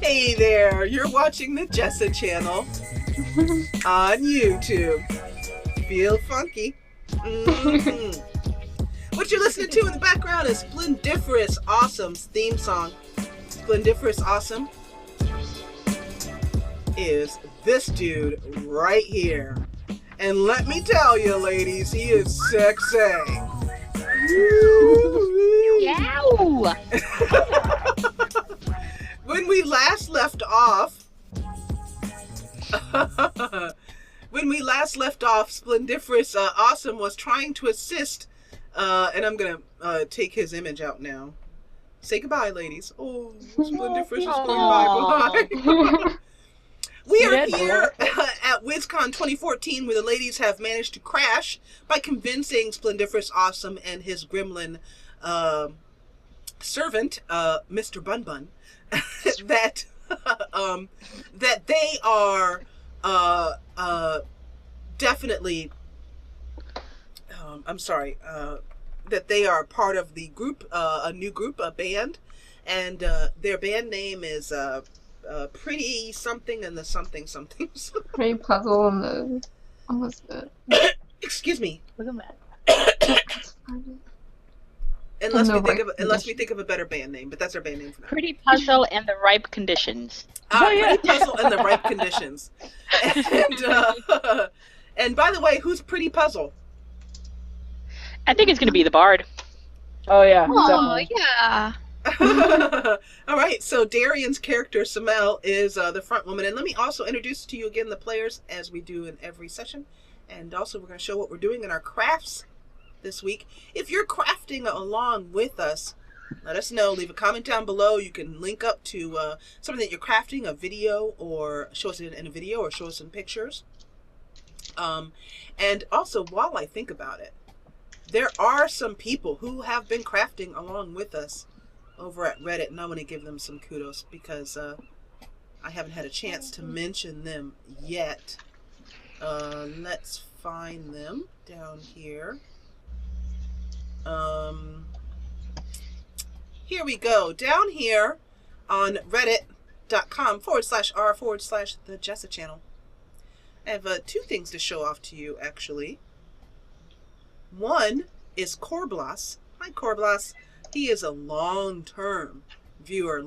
Hey there, you're watching the Jessa channel on YouTube. Feel funky. What you're listening to in the background is Splendiferous Awesome's theme song. Splendiferous Awesome is this dude right here. And let me tell you, ladies, he is sexy. Yow! When we last left off, Splendiferous Awesome was trying to assist, and I'm gonna take his image out now. Say goodbye, ladies. Oh, Splendiferous is going bye-bye. We are here at WizCon 2014, where the ladies have managed to crash by convincing Splendiferous Awesome and his gremlin servant, Mr. Bun Bun, that they are definitely that they are part of the group, a new group, a band, and their band name is Pretty Something and the Something Somethings. Pretty puzzle and the almost bit. Excuse me. Look at that. Unless we think of a better band name, but that's our band name for now. Pretty Puzzle and the Ripe Conditions. Pretty Puzzle and the Ripe Conditions. And by the way, who's Pretty Puzzle? I think it's going to be the Bard. Oh yeah. Oh Definitely. yeah. All right, so Darian's character, Samel, is the front woman. And let me also introduce to you again the players, as we do in every session. And also we're going to show what we're doing in our crafts this week. If you're crafting along with us, let us know. Leave a comment down below. You can link up to something that you're crafting, a video, or show us in a video, or show us in pictures. And also, while I think about it, there are some people who have been crafting along with us over at Reddit, and I want to give them some kudos because I haven't had a chance to mention them yet. Let's find them down here. Here we go. Down here on reddit.com/r/the Jessa channel. I have two things to show off to you, actually. One is Corblas. Hi, Corblas. He is a long-time viewer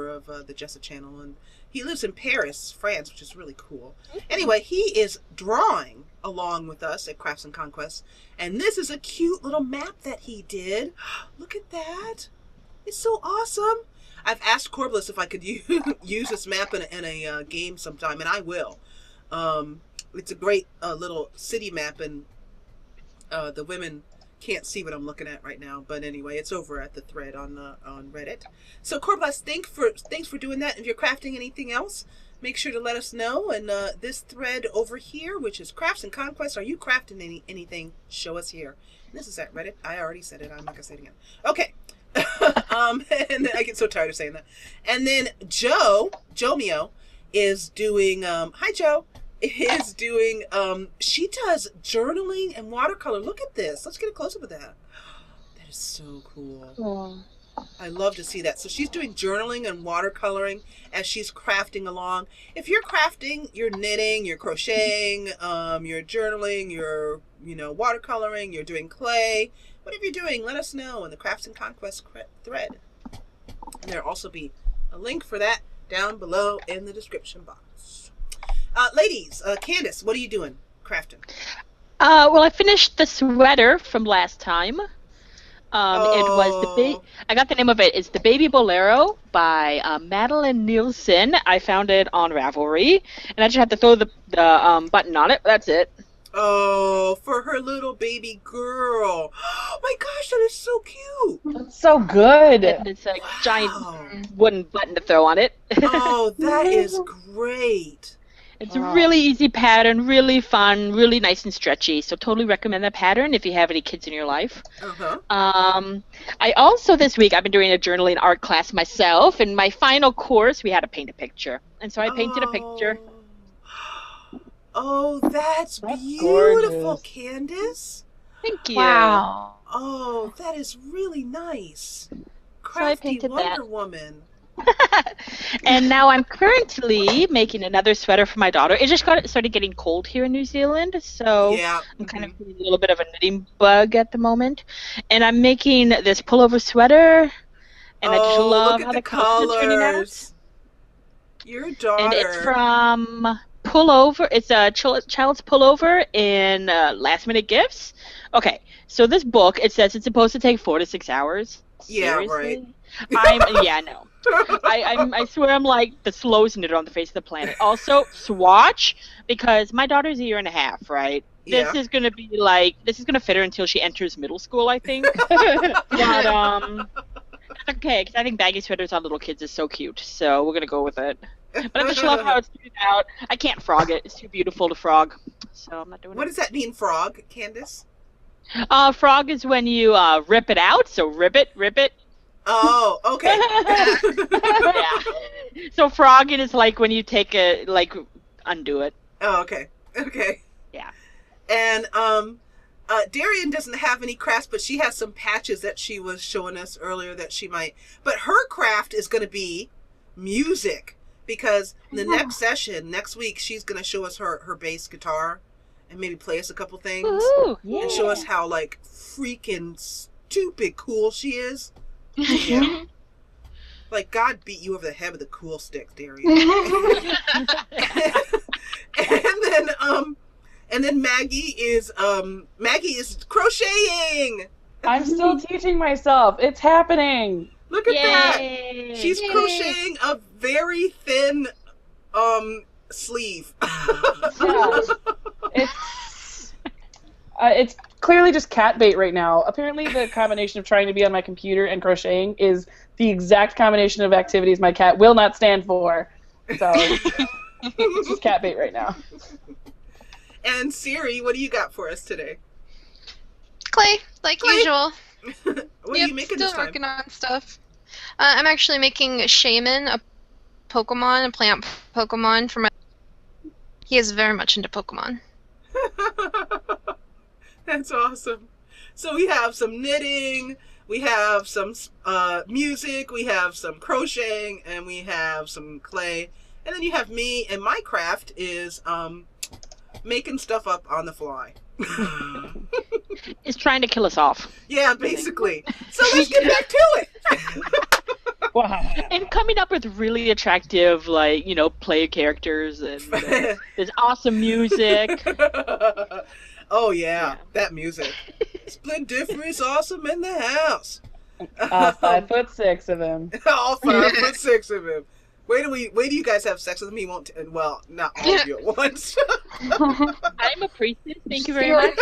of the Jessa channel, and he lives in Paris, France, which is really cool. Anyway, he is drawing along with us at Crafts and Conquest, and this is a cute little map that he did. Look at that. It's so awesome. I've asked Corblas if I could use this map in a game sometime, and I will. It's a great little city map, and the women can't see what I'm looking at right now, but anyway, it's over at the thread on Reddit. So Corblas, thanks for doing that. If you're crafting anything else, make sure to let us know. And this thread over here, which is Crafts and Conquest, are you crafting anything? Show us here. And this is at Reddit. I already said it. I'm not gonna say it again. Okay. And I get so tired of saying that. And then Jomio is doing. Hi, Joe. Is doing she does journaling and watercolor. Look at this. Let's get a close up of that. That is so cool. Oh. I love to see that. So she's doing journaling and watercoloring as she's crafting along. If you're crafting, you're knitting, you're crocheting, you're journaling, you're watercoloring, you're doing clay, whatever you're doing, let us know in the Crafts and Conquest thread. And there'll also be a link for that down below in the description box. Ladies, Candace, what are you doing crafting? Well, I finished the sweater from last time. It was I got the name of it. It's the Baby Bolero by Madeline Nielsen. I found it on Ravelry, and I just had to throw the button on it. That's it. Oh, for her little baby girl. Oh my gosh, that is so cute. That's so good. And it's a giant wooden button to throw on it. Oh, that is great. It's a really easy pattern, really fun, really nice and stretchy. So totally recommend that pattern if you have any kids in your life. I also this week I've been doing a journaling art class myself. In my final course, we had to paint a picture, and so I painted a picture. Oh, that's beautiful, gorgeous. Candace. Thank you. Wow. Oh, that is really nice. So I Crafty painted Wonder that. Woman. And now I'm currently making another sweater for my daughter. It just started getting cold here in New Zealand, so Yeah. I'm kind of feeling a little bit of a knitting bug at the moment. And I'm making this pullover sweater, and I just Look love at how the the colors are turning out. colors. Your And it's daughter. from Pullover. It's a child's pullover in Last Minute Gifts. Okay, so this book, it says it's supposed to take 4 to 6 hours. Yeah, right. Seriously? No. I swear I'm like the slowest knitter on the face of the planet. Also, swatch, because my daughter's a year and a half, right? Yeah. This is gonna fit her until she enters middle school, I think. But okay, because I think baggy sweaters on little kids is so cute, so we're gonna go with it. But I just love how it's turned out. I can't frog it; it's too beautiful to frog, so I'm not doing What it. does that mean, frog, Candace? Frog is when you rip it out. So rip it. Oh, okay. Yeah. So frogging is like when you take it, like undo it. Oh, okay. Okay. Yeah. And Darian doesn't have any crafts, but she has some patches that she was showing us earlier that she might. But her craft is going to be music, because the next session, next week, she's going to show us her bass guitar and maybe play us a couple things. Ooh, and show us how like freaking stupid cool she is. Yeah. Like God beat you over the head with a cool stick, Darian. and then Maggie is crocheting. I'm still teaching myself. It's happening. Look at that. Yay. She's crocheting a very thin sleeve. Yeah. It's clearly just cat bait right now. Apparently the combination of trying to be on my computer and crocheting is the exact combination of activities my cat will not stand for. So it's just cat bait right now. And Siri, what do you got for us today? Clay, like usual. What are you making still this time? working on stuff. I'm actually making Shaman, a plant Pokemon for my... He is very much into Pokemon. That's awesome. So we have some knitting, we have some music, we have some crocheting, and we have some clay. And then you have me, and my craft is making stuff up on the fly. It's trying to kill us off. Yeah, basically. So let's get back to it. Wow. And coming up with really attractive, like, play characters, and there's awesome music. Oh yeah, that music. Splendiferous awesome in the house. 5'6" of him. All 5'6" of him. Wait till you guys have sex with me. Won't well, not all of you at once. I'm a priestess. Thank you very much.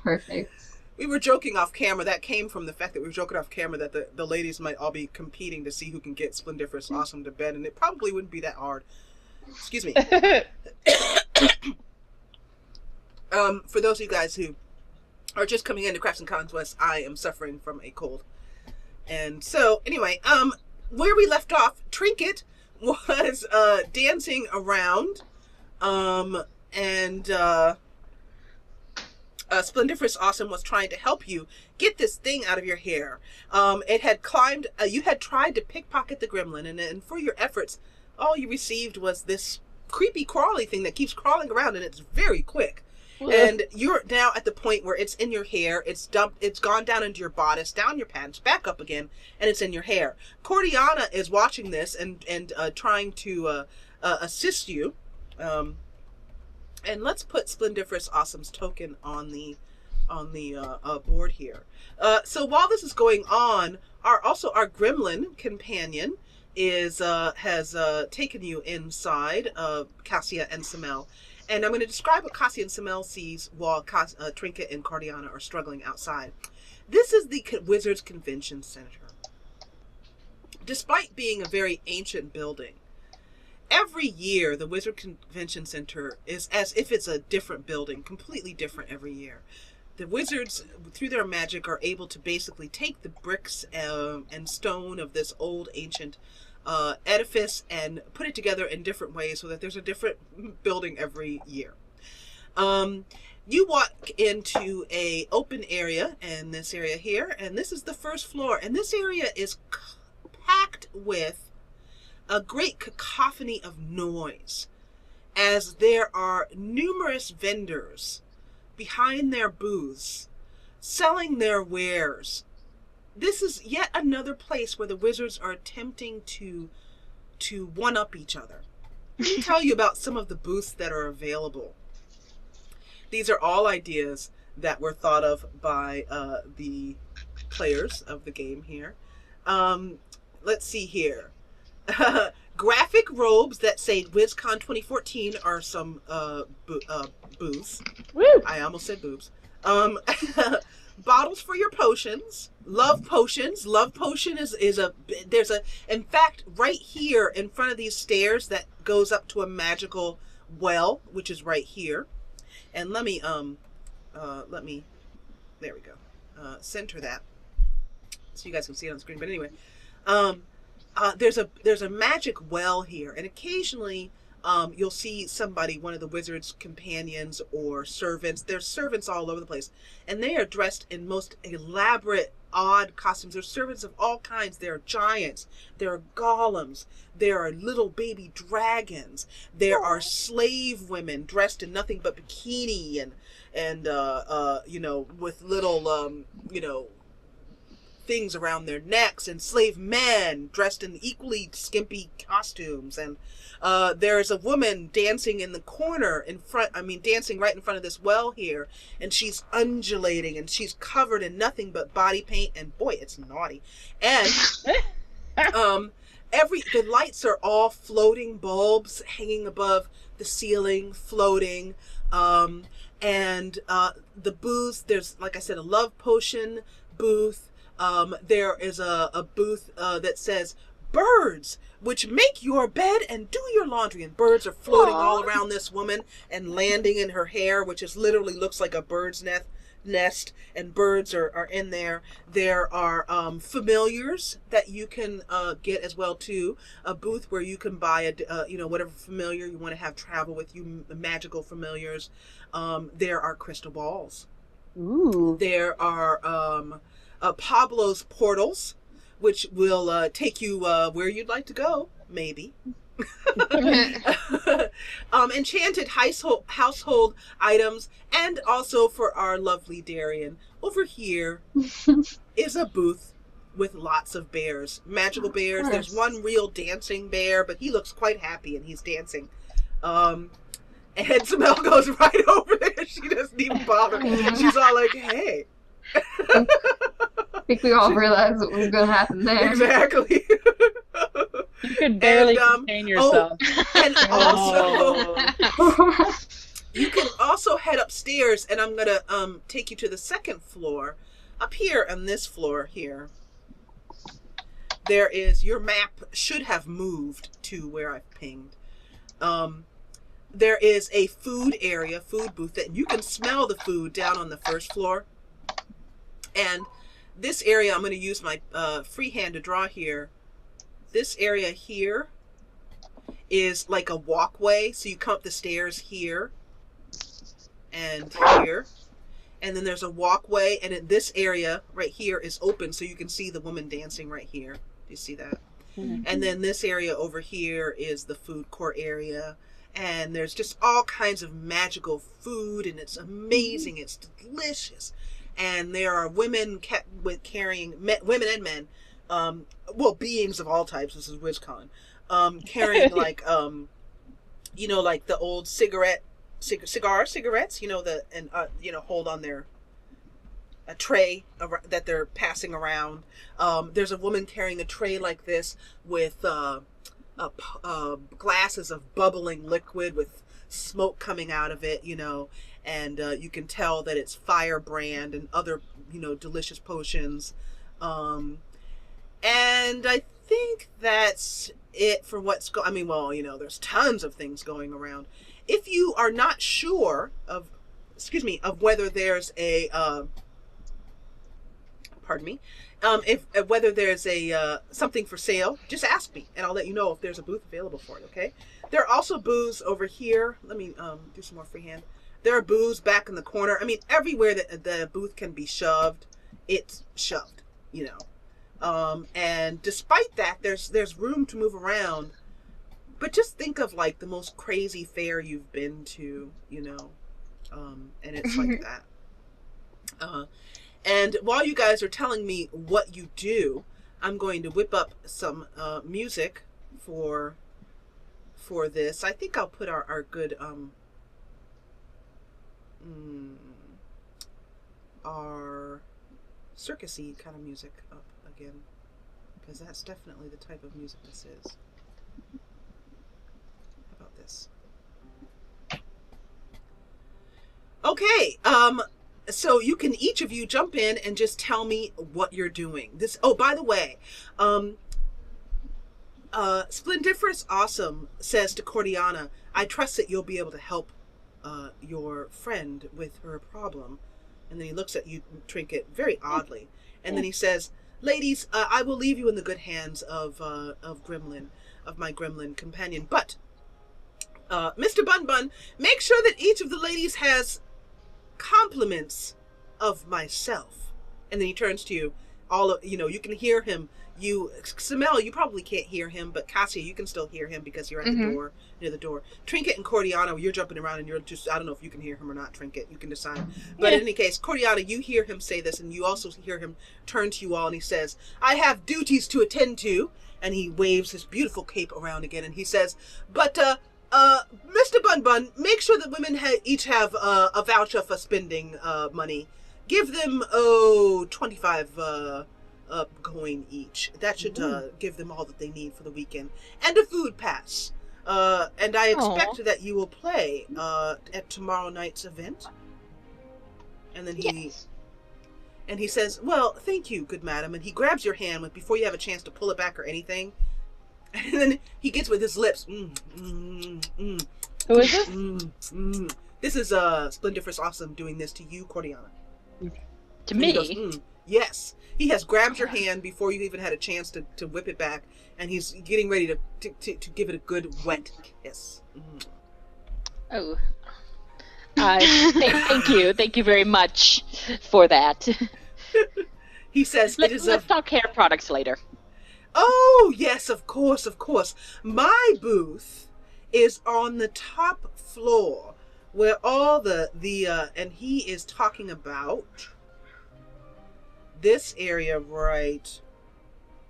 Perfect. We were joking off camera. That came from the fact that we were joking off camera that the ladies might all be competing to see who can get Splendiferous Awesome to bed, and it probably wouldn't be that hard. Excuse me. For those of you guys who are just coming into Crafts and Conquest, I am suffering from a cold. And so, anyway, where we left off, Trinket was dancing around, and Splendiferous Awesome was trying to help you get this thing out of your hair. It had climbed, you had tried to pickpocket the gremlin, and for your efforts, all you received was this creepy crawly thing that keeps crawling around, and it's very quick. And you're now at the point where it's in your hair, it's gone down into your bodice, down your pants, back up again, and it's in your hair. Cordiana is watching this and trying to assist you. And let's put Splendiferous Awesome's token on the board here. So while this is going on, our gremlin companion has taken you inside Cassia and Samel. And I'm going to describe what Cassia and Samel sees while Trinket and Cordiana are struggling outside. This is the Wizards Convention Center. Despite being a very ancient building, every year the Wizard Convention Center is as if it's a different building, completely different every year. The wizards, through their magic, are able to basically take the bricks and stone of this old ancient edifice and put it together in different ways so that there's a different building every year. You walk into a open area, in this area here, and this is the first floor, and this area is packed with a great cacophony of noise, as there are numerous vendors behind their booths selling their wares. This is yet another place where the wizards are attempting to one-up each other. Let me tell you about some of the booths that are available. These are all ideas that were thought of by the players of the game here. Let's see here. Graphic robes that say WizCon 2014 are some booths. Woo! I almost said boobs. Bottles for your potions. Love potions. Love potion is in fact, right here in front of these stairs that goes up to a magical well, which is right here. And let me, there we go. Center that so you guys can see it on the screen. But anyway, there's a magic well here, and occasionally you'll see somebody, one of the wizard's companions or servants. There's servants all over the place, and they are dressed in most elaborate, odd costumes. There's servants of all kinds. There are giants. There are golems. There are little baby dragons. There are slave women dressed in nothing but bikini and with little things around their necks, and slave men dressed in equally skimpy costumes. And there's a woman dancing in the corner dancing right in front of this well here, and she's undulating, and she's covered in nothing but body paint, and boy, it's naughty. And the lights are all floating bulbs hanging above the ceiling, floating. And the booths, there's, like I said, a love potion booth. There is a booth that says birds, which make your bed and do your laundry. And birds are floating all around this woman and landing in her hair, which is literally looks like a bird's nest. And birds are in there. There are familiars that you can get as well too. A booth where you can buy whatever familiar you want to have travel with you, magical familiars. There are crystal balls. Ooh. There are Pablo's portals, which will take you where you'd like to go, maybe. Enchanted household items, and also for our lovely Darian. Over here is a booth with lots of bears, magical bears. There's one real dancing bear, but he looks quite happy and he's dancing. And Samel goes right over there. She doesn't even bother. She's all like, hey. I think we all realized what was going to happen there. Exactly. You could barely contain yourself. And also, you can also head upstairs, and I'm gonna take you to the second floor. Up here on this floor here, there is, your map should have moved to where I've pinged. There is a food booth that you can smell the food down on the first floor. And this area, I'm going to use my freehand to draw here. This area here is like a walkway. So you come up the stairs here and here. And then there's a walkway. And in this area right here is open. So you can see the woman dancing right here. Do you see that? Mm-hmm. And then this area over here is the food court area. And there's just all kinds of magical food. And it's amazing. It's delicious. And there are women carrying women and men, beings of all types. This is WizCon, carrying like the old cigarettes, hold on their a tray that they're passing around. There's a woman carrying a tray like this with glasses of bubbling liquid with smoke coming out of it, and you can tell that it's firebrand and other, delicious potions. And I think that's it for what's there's tons of things going around. If you are not sure of whether there's a, whether there's a something for sale, just ask me and I'll let you know if there's a booth available for it, okay? There are also booths over here. Let me do some more freehand. There are booths back in the corner. Everywhere that the booth can be shoved, it's shoved, And despite that, there's room to move around. But just think of like the most crazy fair you've been to, and it's like that. And while you guys are telling me what you do, I'm going to whip up some music for this. I think I'll put our good our circusy kind of music up again, because that's definitely the type of music this is. How about this? Okay, so you can, each of you, jump in and just tell me what you're doing. This, oh, by the way, Splendiferous Awesome says to Cordiana, I trust that you'll be able to help your friend with her problem. And then he looks at you, Trinket, very oddly. And then he says, ladies, I will leave you in the good hands of Gremlin, of my Gremlin companion. But, Mr. Bun Bun, make sure that each of the ladies has compliments of myself. And then he turns to you. You can hear him. Samel, you probably can't hear him, but Cassia, you can still hear him because you're at the door, near the door. Trinket and Cordiana, you're jumping around and you're just, I don't know if you can hear him or not, Trinket. You can decide. But in any case, Cordiana, you hear him say this, and you also hear him turn to you all, and he says, I have duties to attend to. And he waves his beautiful cape around again, and he says, but, Mr. Bun Bun, make sure that women each have a voucher for spending money. Give them, 25 coin each. That should give them all that they need for the weekend. And a food pass. And I expect that you will play at tomorrow night's event. And then he says, well, thank you, good madam. And he grabs your hand before you have a chance to pull it back or anything. And then he gets with his lips. Who is this? This is Splendiferous Awesome doing this to you, Cordiana. To me? He goes, yes. He has grabbed your hand before you even had a chance to whip it back, and he's getting ready to give it a good wet kiss. Oh. Thank you. Thank you very much for that. He says, let's talk hair products later. Oh, yes, of course, of course. My booth is on the top floor where all and he is talking about this area right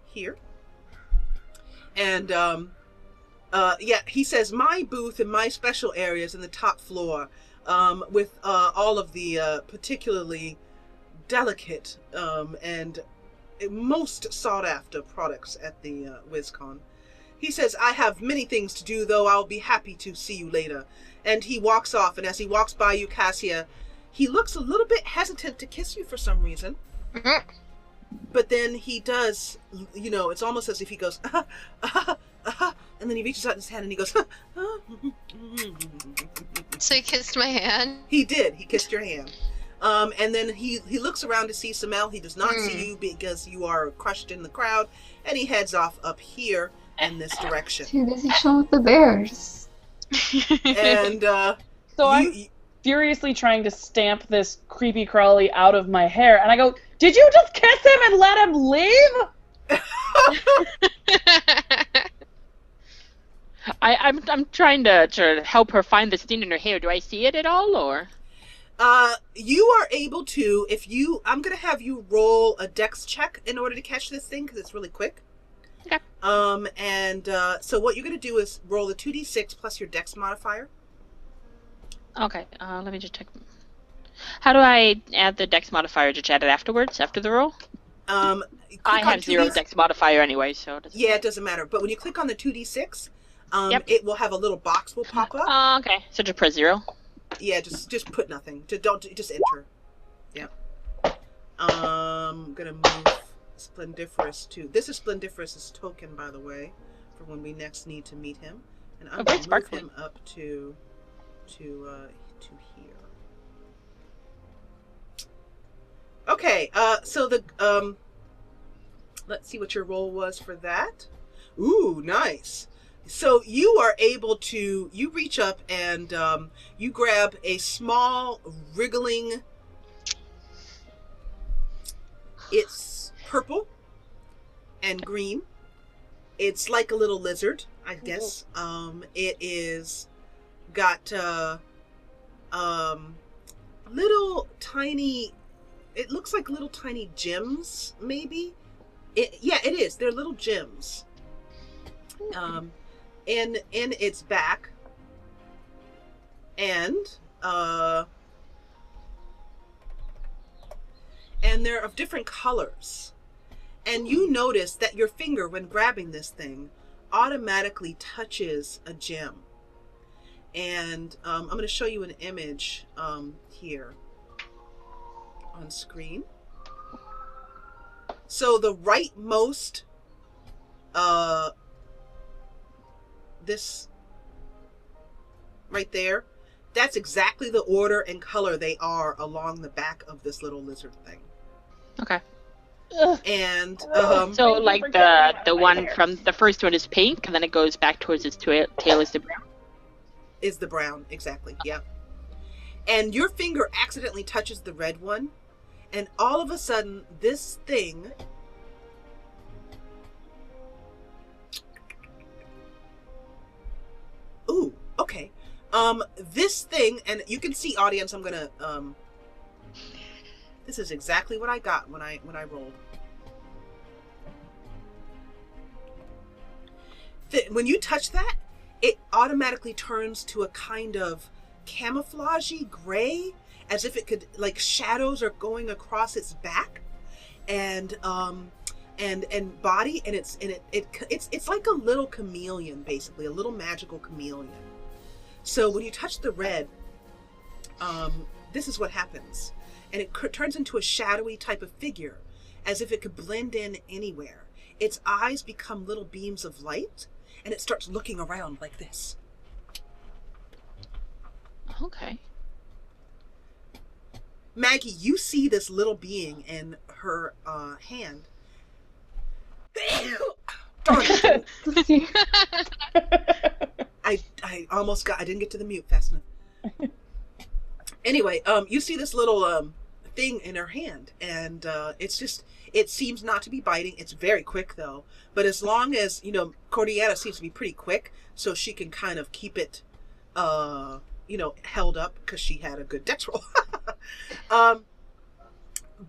here. And, he says, my booth and my special areas in the top floor, with all of the particularly delicate and most sought-after products at the WizCon. He says, I have many things to do, though I'll be happy to see you later. And he walks off, and as he walks by you, Cassia, he looks a little bit hesitant to kiss you for some reason. But then he does, it's almost as if he goes, and then he reaches out his hand and he goes, So he kissed my hand? He did. He kissed your hand. And then he looks around to see Samel. He does not see you because you are crushed in the crowd. And he heads off up here in this direction. Too busy chilling with the bears. And so I'm furiously trying to stamp this creepy crawly out of my hair. And I go, did you just kiss him and let him leave? I'm trying to help her find the stain in her hair. Do I see it at all, or? You are able to, I'm going to have you roll a dex check in order to catch this thing, because it's really quick. Okay. So what you're going to do is roll a 2d6 plus your dex modifier. Okay, let me just check. How do I add the dex modifier? Just add it afterwards, after the roll? I have 0 dex modifier anyway, so it doesn't it doesn't matter. But when you click on the 2d6, it will have a little box will pop up. Okay, so just press 0. Yeah, just put nothing. Just enter. Yeah. I'm gonna move Splendiferous to. This is Splendiferous's token, by the way, for when we next need to meet him, and I'm gonna move him up to here. Okay. So the let's see what your roll was for that. Ooh, nice. So you are able to, you reach up and you grab a small wriggling, it's purple, and green. It's like a little lizard, I guess. It is got little tiny. It looks like little tiny gems, maybe. It is. They're little gems. In its back, and they're of different colors. And you notice that your finger, when grabbing this thing, automatically touches a gem. And I'm going to show you an image here on screen. So the rightmost, this right there, that's exactly the order and color they are along the back of this little lizard thing. Okay. And So like the one from the first one is pink, and then it goes back towards its tail is the brown. Is the brown, exactly, yeah. And your finger accidentally touches the red one, and all of a sudden this thing ooh, okay. This thing, and you can see, audience, I'm gonna this is exactly what I got when I rolled. When you touch that, it automatically turns to a kind of camouflagey gray, as if it could, like, shadows are going across its back and body, and it's like a little chameleon, basically, a little magical chameleon. So when you touch the red, this is what happens. And it turns into a shadowy type of figure, as if it could blend in anywhere. Its eyes become little beams of light, and it starts looking around like this. Okay. Maggie, you see this little being in her hand. Darn it. I almost got, I didn't get to the mute fast enough. Anyway, you see this little thing in her hand, and it's just, it seems not to be biting. It's very quick though, but as long as, you know, Cordiana seems to be pretty quick, so she can kind of keep it you know, held up because she had a good dex roll.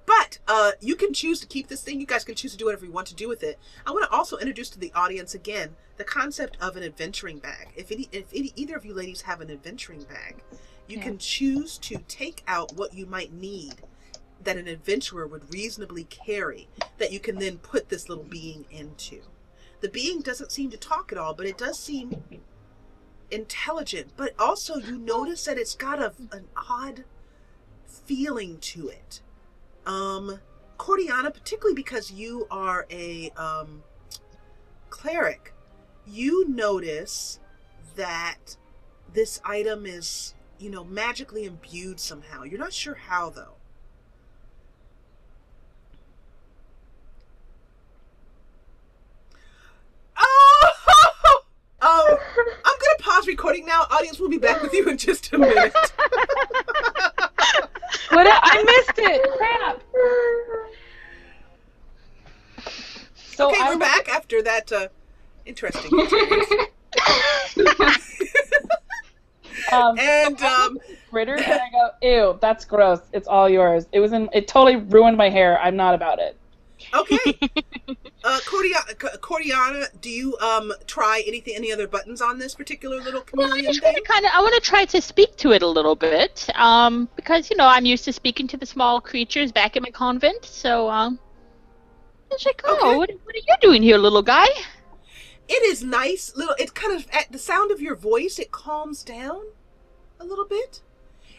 But you can choose to keep this thing. You guys can choose to do whatever you want to do with it. I want to also introduce to the audience again the concept of an adventuring bag. If either of you ladies have an adventuring bag, you can choose to take out what you might need that an adventurer would reasonably carry, that you can then put this little being into. The being doesn't seem to talk at all, but it does seem intelligent. But also you notice that it's got an odd feeling to it. Cordiana, particularly because you are a cleric, you notice that this item is, you know, magically imbued somehow. You're not sure how, though. I'm gonna pause recording now. Audience, we'll be back with you in just a minute. What? I missed it. Crap. So okay, we're back after that interesting experience. And critter, and I go, ew, that's gross. It's all yours. It totally ruined my hair. I'm not about it. Okay. Cordiana, do you try any other buttons on this particular little chameleon thing? I want to try to speak to it a little bit, because, you know, I'm used to speaking to the small creatures back at my convent. So it's like, oh, okay. what are you doing here, little guy? It is nice. It kind of, at the sound of your voice, it calms down a little bit.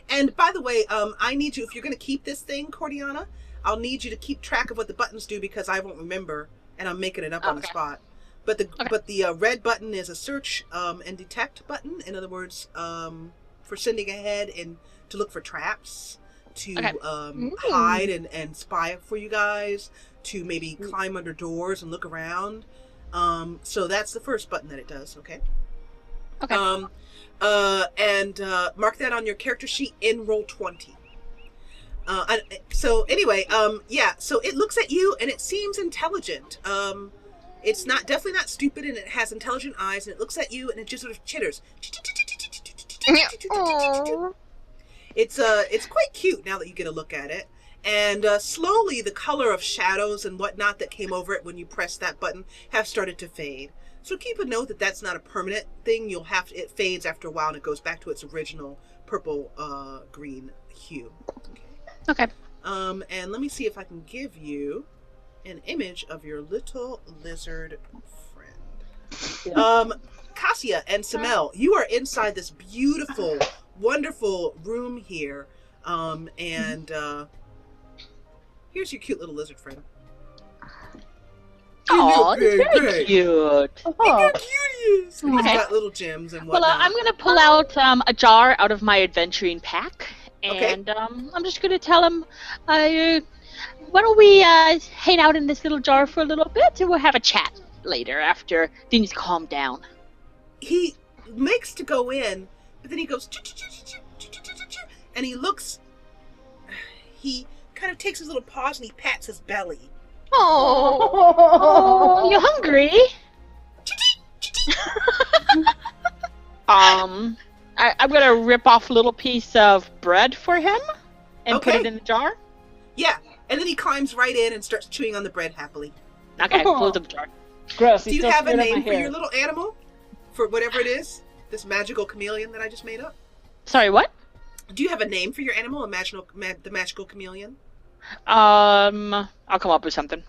And by the way, I need you, if you're going to keep this thing, Cordiana, I'll need you to keep track of what the buttons do, because I won't remember, and I'm making it up on the spot. But the red button is a search and detect button. In other words, for sending ahead and to look for traps, to hide and spy for you guys, to maybe climb under doors and look around. So that's the first button that it does. Okay. Okay. And mark that on your character sheet in roll 20. So anyway, yeah, so it looks at you and it seems intelligent. It's not definitely not stupid, and it has intelligent eyes, and it looks at you, and it just sort of chitters. Aw. It's quite cute now that you get a look at it. And slowly, the color of shadows and whatnot that came over it when you press that button have started to fade. So keep a note that that's not a permanent thing. It fades after a while, and it goes back to its original purple green hue. Okay. And let me see if I can give you an image of your little lizard friend. Cassia and Samel, you are inside this beautiful, wonderful room here. And here's your cute little lizard friend. Oh, it's very cute. Look how cute he is. And he's Okay. got little gems and Well, whatnot. I'm going to pull out a jar out of my adventuring pack, Okay. and I'm just going to tell him, why don't we hang out in this little jar for a little bit, and we'll have a chat later after things calm down. He makes to go in, but then he goes, and he looks, he kind of takes his little paws and he pats his belly. Oh. Oh, you hungry? I'm gonna rip off a little piece of bread for him and put Okay. it in the jar. Yeah, and then he climbs right in and starts chewing on the bread happily. Okay, close the jar. Gross. Do he's you still have a scared of my name for hair. your little animal? For whatever it is? This magical chameleon that I just made up? Sorry, what? Do you have a name for your animal, the magical chameleon? I'll come up with something.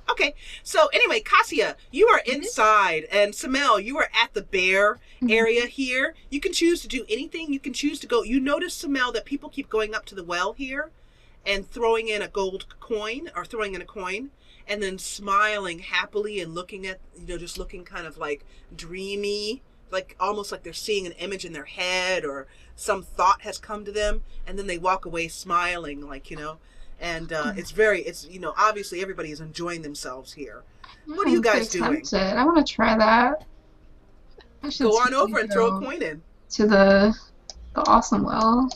Okay, so anyway, Cassia, you are inside, and Samel, you are at the bear area here. You can choose to do anything. You can choose to go. You notice, Samel, that people keep going up to the well here and throwing in a gold coin, or throwing in a coin, and then smiling happily and looking at, just looking kind of like dreamy, like almost like they're seeing an image in their head, or some thought has come to them, and then they walk away smiling, like, and it's obviously everybody is enjoying themselves here. What are you guys doing? Tempted. I want to try that. I should Go on totally over and throw a go coin in. to the awesome well.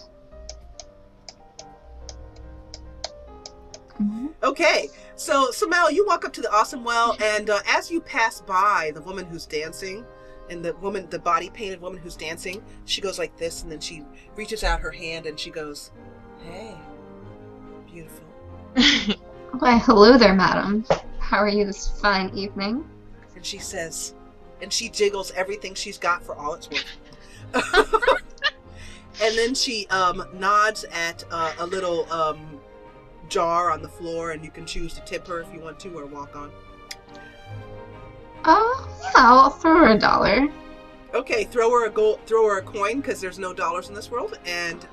Okay, so Samel, you walk up to the awesome well, and as you pass by the woman who's dancing, and the body painted woman who's dancing, she goes like this, and then she reaches out her hand and she goes, "Hey, beautiful." Why, hello there, madam. How are you this fine evening? And she says, and she jiggles everything she's got for all it's worth. And then she nods at a little jar on the floor, and you can choose to tip her if you want to, or walk on. Yeah, I'll throw her $1. Okay, throw her a coin, because there's no dollars in this world. And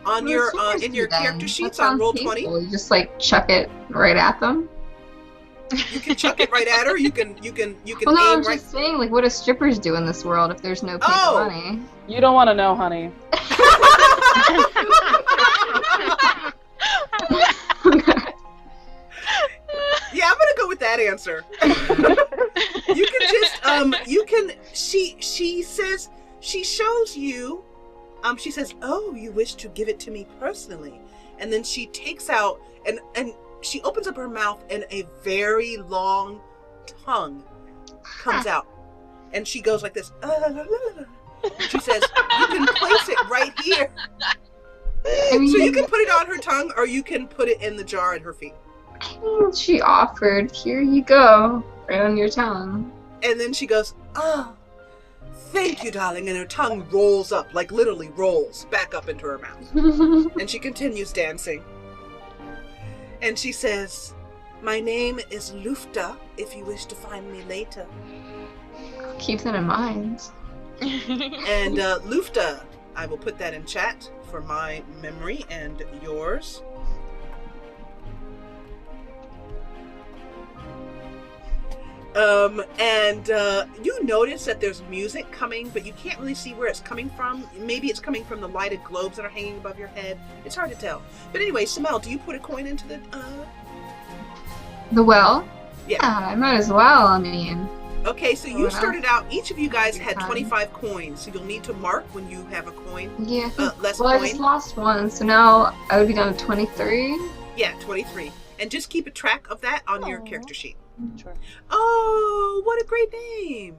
on your in your character sheets on roll 20, you just like chuck it right at them. you can chuck it right at her. You can Well, no, aim I'm right. just saying, like, what do strippers do in this world if there's no paper Oh! money? You don't want to know, honey. Yeah, I'm gonna go with that answer. You can just she says, she shows you, she says, "Oh, you wish to give it to me personally," and then she takes out and she opens up her mouth, and a very long tongue comes out, and she goes like this. She says, "You can place it right here." I mean, So you can put it on her tongue, or you can put it in the jar at her feet. she offered, "Here you go, right on your tongue." And then she goes, "Oh, thank you, darling." And her tongue rolls up, like literally rolls back up into her mouth. And she continues dancing. And she says, "My name is Lufta, if you wish to find me later." Keep that in mind. And Lufta, I will put that in chat for my memory and yours. You notice that there's music coming, but you can't really see where it's coming from. Maybe it's coming from the lighted globes that are hanging above your head. It's hard to tell. But anyway, Samel, do you put a coin into the... The well? Yeah. I might as well, I mean. Okay, so you Well, started out, each of you guys had fine. 25 coins, so you'll need to mark when you have a coin. Yeah, I think, Less well, I coin. just lost one, so now I would be down to 23. Yeah, 23. And just keep a track of that on your Aw. character sheet. Sure. Oh, what a great name!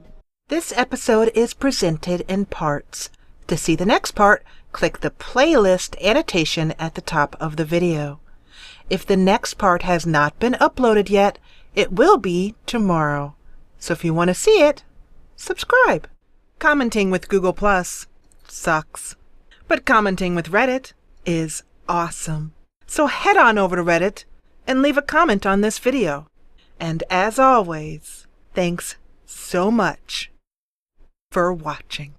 This episode is presented in parts. To see the next part, click the playlist annotation at the top of the video. If the next part has not been uploaded yet, it will be tomorrow. So if you want to see it, subscribe. Commenting with Google Plus sucks. But commenting with Reddit is awesome. So head on over to Reddit and leave a comment on this video. And as always, thanks so much for watching.